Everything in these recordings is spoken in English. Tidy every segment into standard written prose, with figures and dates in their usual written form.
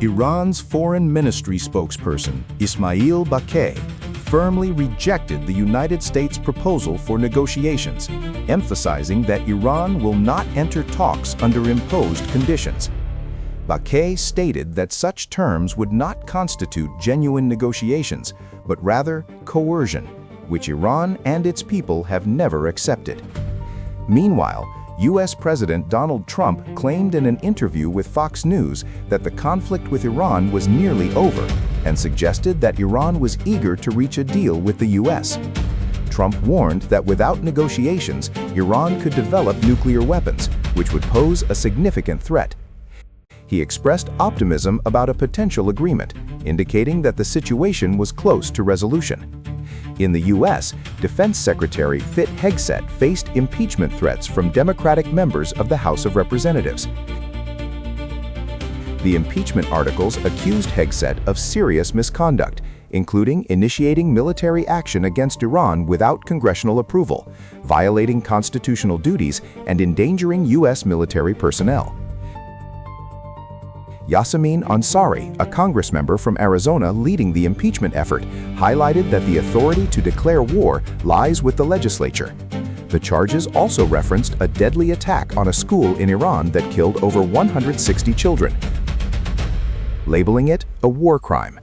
Iran's foreign ministry spokesperson, Ismail Baqai, firmly rejected the United States' proposal for negotiations, emphasizing that Iran will not enter talks under imposed conditions. Baqai stated that such terms would not constitute genuine negotiations, but rather coercion, which Iran and its people have never accepted. Meanwhile, U.S. President Donald Trump claimed in an interview with Fox News that the conflict with Iran was nearly over and suggested that Iran was eager to reach a deal with the U.S. Trump warned that without negotiations, Iran could develop nuclear weapons, which would pose a significant threat. He expressed optimism about a potential agreement, indicating that the situation was close to resolution. In the U.S., Defense Secretary Pete Hegseth faced impeachment threats from Democratic members of the House of Representatives. The impeachment articles accused Hegseth of serious misconduct, including initiating military action against Iran without congressional approval, violating constitutional duties, and endangering U.S. military personnel. Yasamin Ansari, a congressmember from Arizona leading the impeachment effort, highlighted that the authority to declare war lies with the legislature. The charges also referenced a deadly attack on a school in Iran that killed over 160 children, labeling it a war crime.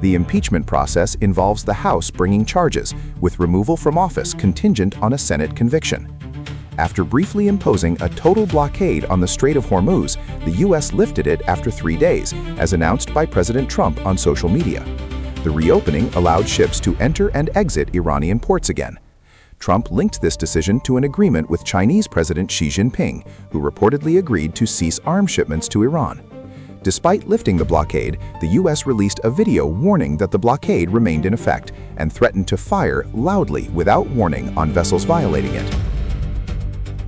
The impeachment process involves the House bringing charges, with removal from office contingent on a Senate conviction. After briefly imposing a total blockade on the Strait of Hormuz, the U.S. lifted it after 3 days, as announced by President Trump on social media. The reopening allowed ships to enter and exit Iranian ports again. Trump linked this decision to an agreement with Chinese President Xi Jinping, who reportedly agreed to cease arms shipments to Iran. Despite lifting the blockade, the U.S. released a video warning that the blockade remained in effect and threatened to fire loudly without warning on vessels violating it.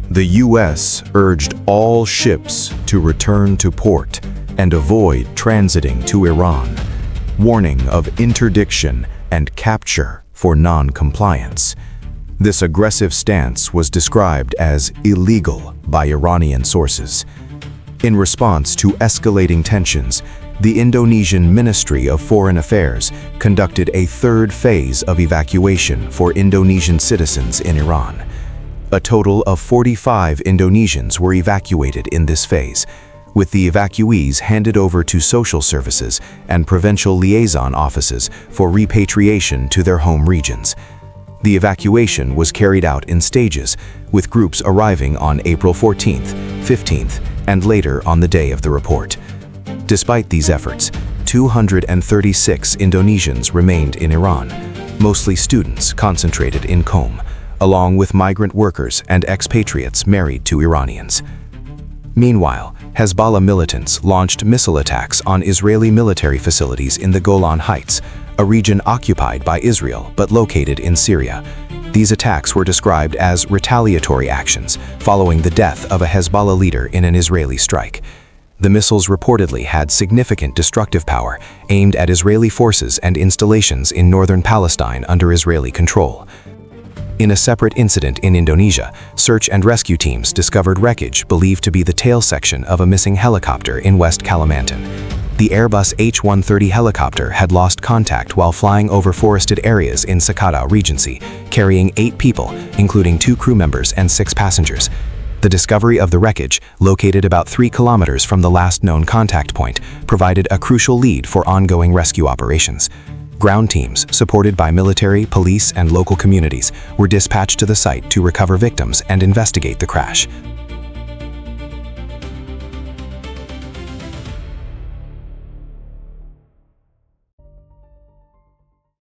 The U.S. urged all ships to return to port and avoid transiting to Iran, warning of interdiction and capture for non-compliance. This aggressive stance was described as illegal by Iranian sources. In response to escalating tensions, the Indonesian Ministry of Foreign Affairs conducted a third phase of evacuation for Indonesian citizens in Iran. A total of 45 Indonesians were evacuated in this phase, with the evacuees handed over to social services and provincial liaison offices for repatriation to their home regions. The evacuation was carried out in stages, with groups arriving on April 14th, 15th, and later on the day of the report. Despite these efforts, 236 Indonesians remained in Iran, mostly students concentrated in Qom, along with migrant workers and expatriates married to Iranians. Meanwhile, Hezbollah militants launched missile attacks on Israeli military facilities in the Golan Heights, a region occupied by Israel but located in Syria. These attacks were described as retaliatory actions following the death of a Hezbollah leader in an Israeli strike. The missiles reportedly had significant destructive power aimed at Israeli forces and installations in northern Palestine under Israeli control. In a separate incident in Indonesia, search and rescue teams discovered wreckage believed to be the tail section of a missing helicopter in West Kalimantan. The Airbus H-130 helicopter had lost contact while flying over forested areas in Sakata Regency, carrying 8 people, including 2 crew members and 6 passengers. The discovery of the wreckage, located about 3 kilometers from the last known contact point, provided a crucial lead for ongoing rescue operations. Ground teams, supported by military, police, and local communities, were dispatched to the site to recover victims and investigate the crash.